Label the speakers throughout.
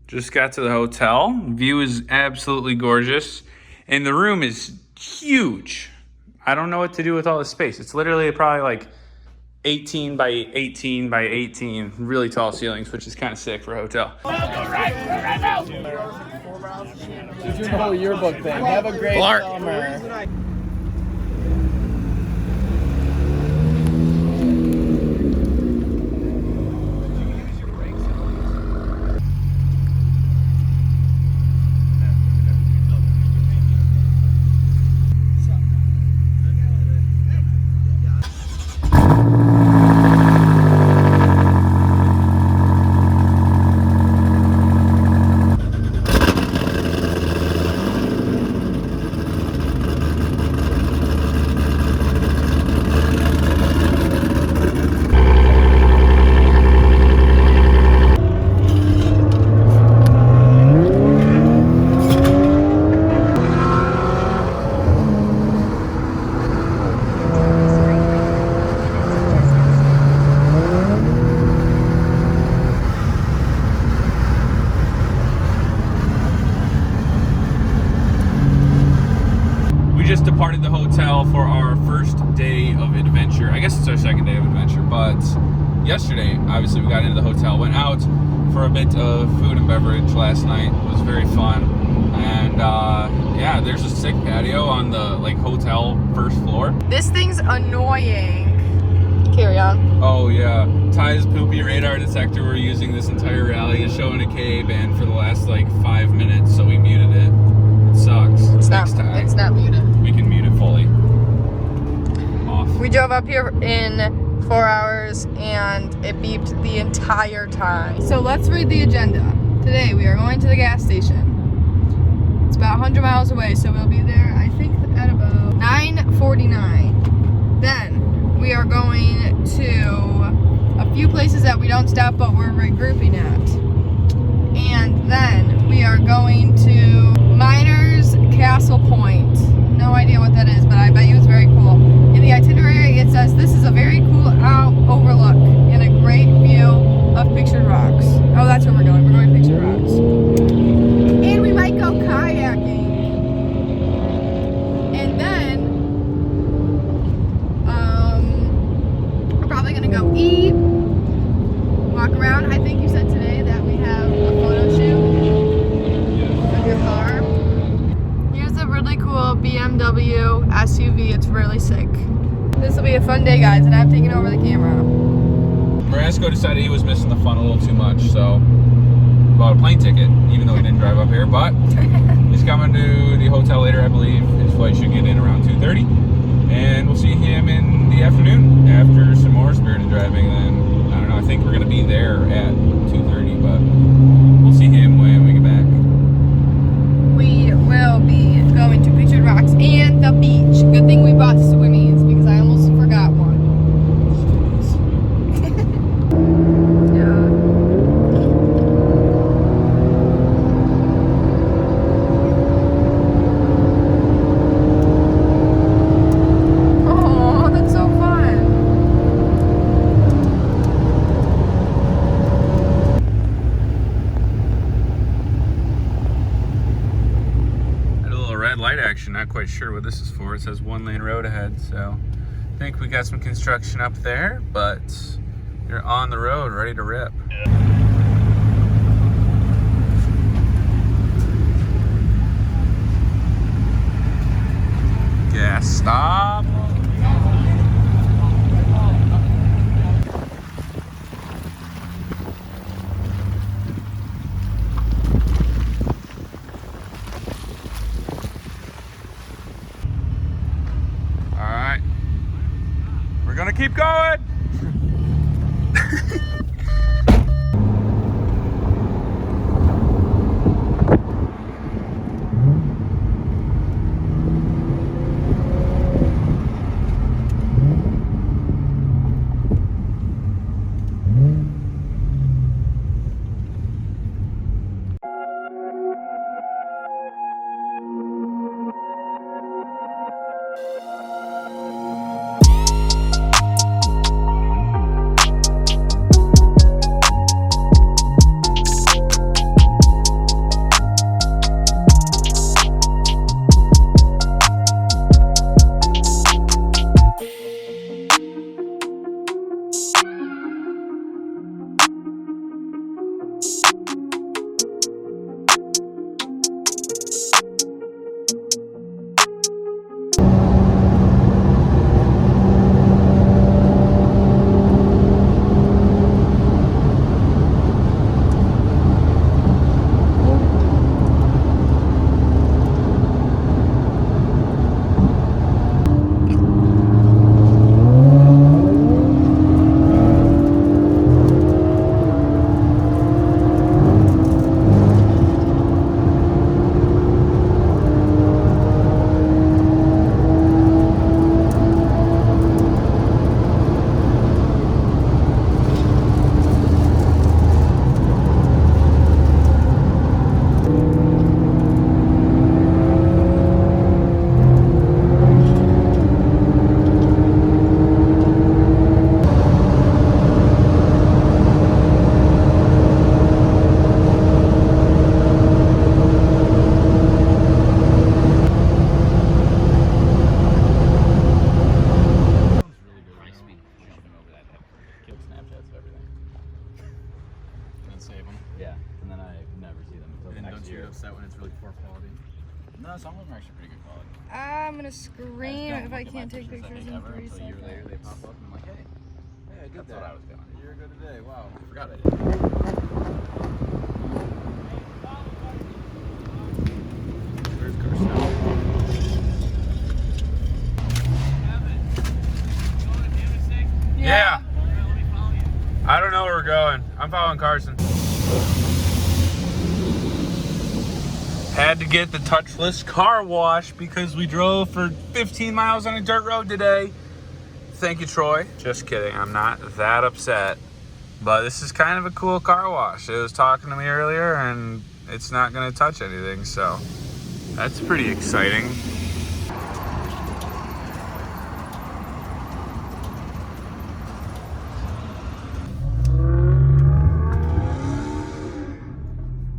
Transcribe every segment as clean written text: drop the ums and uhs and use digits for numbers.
Speaker 1: Just got to the hotel. View is absolutely gorgeous. And the room is huge. I don't know what to do with all this space. It's literally probably like 18 by 18 by 18, really tall ceilings, which is kind of sick for a hotel.
Speaker 2: She's doing the whole yearbook thing. Have a great summer.
Speaker 1: Departed the hotel for our first day of adventure. I guess it's our second day of adventure, but yesterday, obviously, we got into the hotel, went out for a bit of food and beverage last night. It was very fun. And yeah, there's a sick patio on the hotel first floor.
Speaker 3: This thing's annoying. Carry on.
Speaker 1: Oh yeah, Ty's poopy radar detector we're using this entire rally is showing a K band for the last 5 minutes, so we muted it. It sucks. Next time.
Speaker 3: It's not muted.
Speaker 1: We can mute it fully. Off.
Speaker 3: We drove up here in 4 hours and it beeped the entire time. So let's read the agenda. Today we are going to the gas station. It's about 100 miles away, so we'll be there, I think, at about 9:49. Then we are going to a few places that we don't stop, but we're regrouping at. And then we are going to Miners Castle Point. No idea what that is, but I bet you it's very cool. In the itinerary, it says this is a very cool overlook and a great view of Pictured Rocks. Oh, that's where we're going. We're going to Pictured Rocks. And we might go kayaking. And then, we're probably going to go eat, walk around. I think you said today that we have a photo shoot of your car. Here's a really cool BMW SUV. It's really sick. This will be a fun day, guys, and I'm taking over the camera.
Speaker 1: Marasco decided he was missing the fun a little too much, so he bought a plane ticket, even though he didn't drive up here. But he's coming to the hotel later, I believe. His flight should get in around 2:30, and we'll see him in the afternoon after some more spirited driving. Then I don't know. I think we're gonna be there at 2:30, but we'll see him when we get back.
Speaker 3: We will be going to Pictured Rocks and the beach. Good thing we bought swimmies because I almost forgot one. Yeah. Oh, that's so fun.
Speaker 1: Light action, not quite sure what this is for. It says 1-lane road ahead, so I think we got some construction up there, but you're on the road, ready to rip. Gas stop. We're gonna keep going.
Speaker 4: then I never see them until the
Speaker 5: And
Speaker 4: next
Speaker 5: don't you
Speaker 4: year.
Speaker 5: get upset when it's really poor quality?
Speaker 4: No, some of them are actually pretty good quality.
Speaker 3: I'm gonna scream if I can't take
Speaker 4: pictures
Speaker 3: pictures in
Speaker 4: ever
Speaker 3: 3
Speaker 5: Until a year later they
Speaker 3: seconds.
Speaker 5: pop up and I'm like, hey, I did
Speaker 4: That's
Speaker 5: that.
Speaker 4: what I was doing.
Speaker 5: A year ago today. Wow, I forgot I did. Where's Garcelle?
Speaker 1: Yeah. I don't know where we're going. I'm following Carson. Had to get the touchless car wash because we drove for 15 miles on a dirt road today. Thank you, Troy. Just kidding. I'm not that upset. But this is kind of a cool car wash. It was talking to me earlier and it's not going to touch anything. So that's pretty exciting.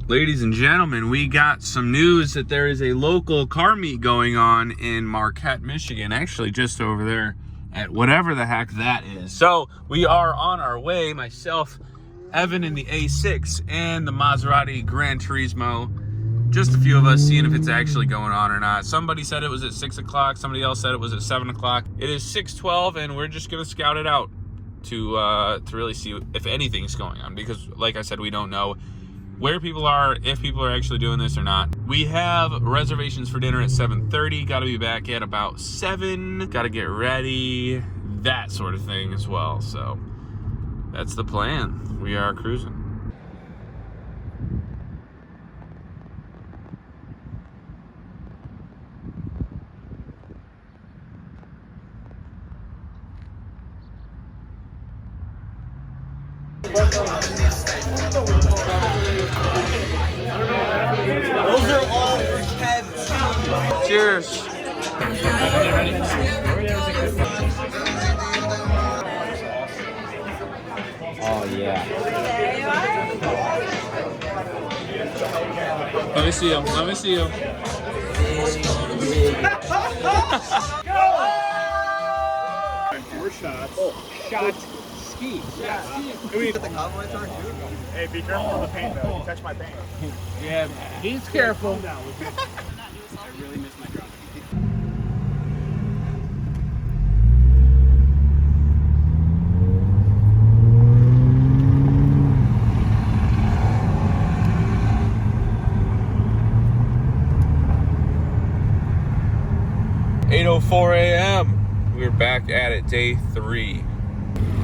Speaker 1: Ladies and gentlemen, we got some news that there is a local car meet going on in Marquette, Michigan. Actually, just over there at whatever the heck that is. So we are on our way, myself, Evan in the A6, and the Maserati Gran Turismo. Just a few of us seeing if it's actually going on or not. Somebody said it was at 6 o'clock. Somebody else said it was at 7 o'clock. It is 6:12, and we're just going to scout it out to really see if anything's going on. Because, like I said, we don't know where people are, if people are actually doing this or not. We have reservations for dinner at 7:30. Got to be back at about 7. Got to get ready, that sort of thing as well. So that's the plan. We are cruising.
Speaker 2: Those are all for Kev.
Speaker 1: Cheers.
Speaker 4: Oh, yeah.
Speaker 1: Let me see him. Let me see him.
Speaker 6: More shots. Oh, shot ski. Yeah. Hey, be careful of the paint though. You touch my paint.
Speaker 2: Yeah, he's careful.
Speaker 6: I really miss my drop.
Speaker 1: 8:04 a.m. We're back at it, day 3.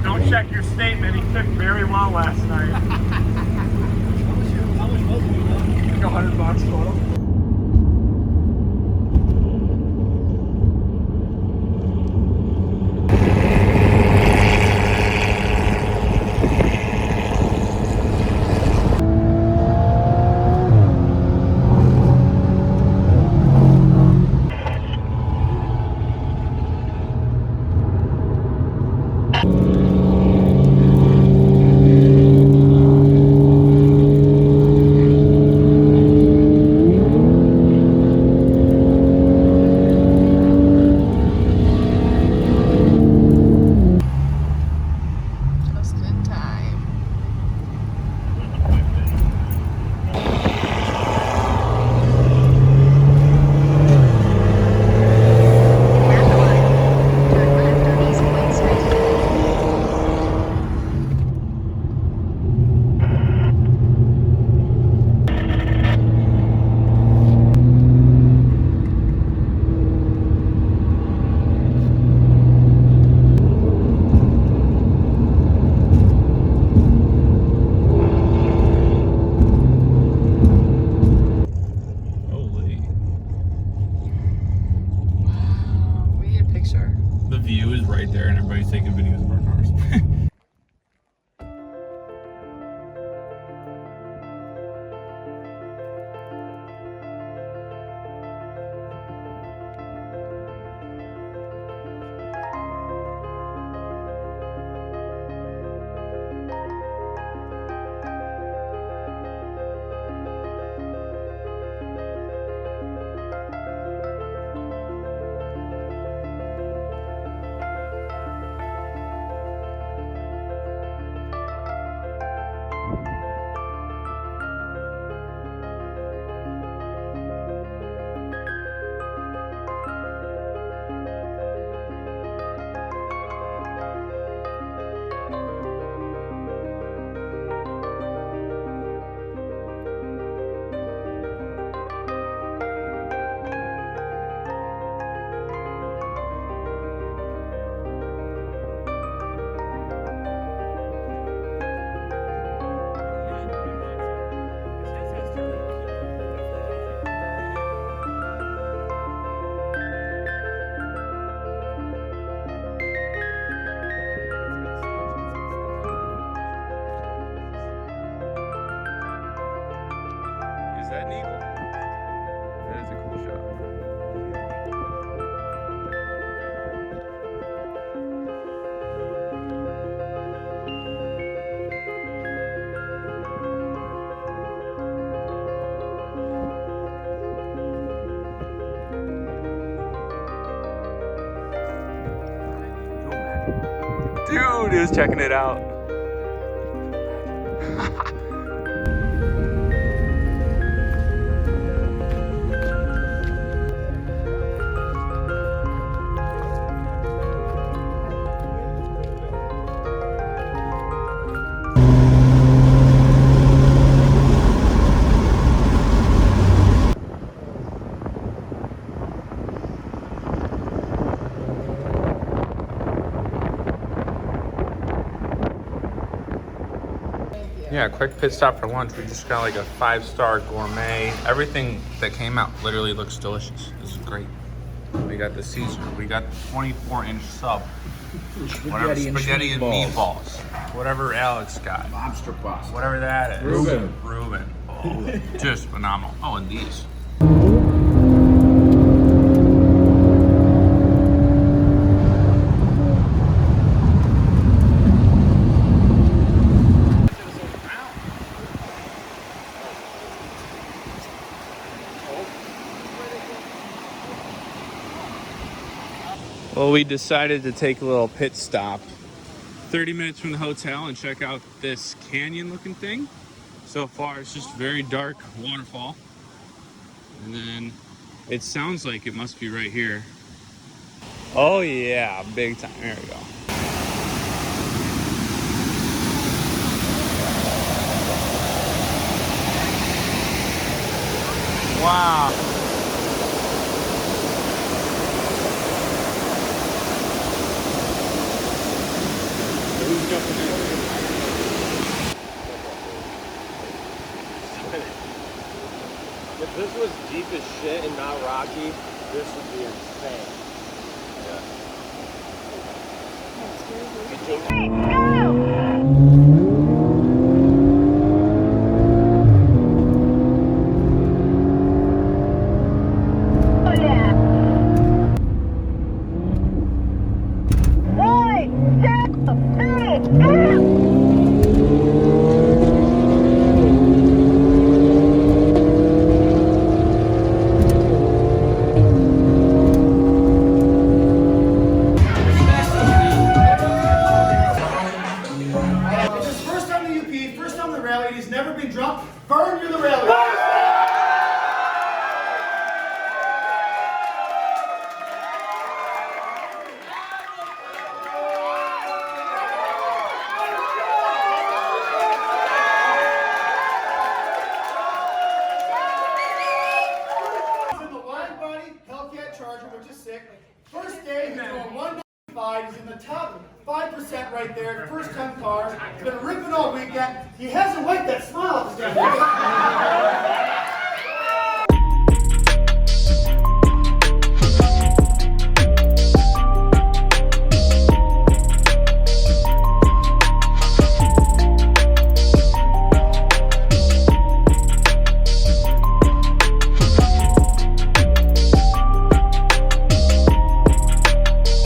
Speaker 6: Don't check your statement. He took very well last night. How much was it? Like $100 total.
Speaker 1: that an eagle? That is a cool shot. Dude is checking it out. Yeah, quick pit stop for lunch. We just got like a 5-star gourmet. Everything that came out literally looks delicious. This is great. We got the Caesar. We got 24-inch sub. Whatever, spaghetti and meatballs. Whatever Alex got.
Speaker 5: Lobster pasta.
Speaker 1: Whatever that is. Reuben. Oh, just phenomenal. Oh, and these. Well, we decided to take a little pit stop 30 minutes from the hotel and check out this canyon looking thing. So far it's just very dark waterfall, and then it sounds like it must be right here. Oh yeah, big time. There we go. Wow.
Speaker 2: If this was deep as shit and not rocky, this would be insane.
Speaker 7: Hellcat Charger, which is sick. First day, he's doing 195. He's in the top 5% right there. First time car. He's been ripping all weekend. He hasn't wiped that smile off his face.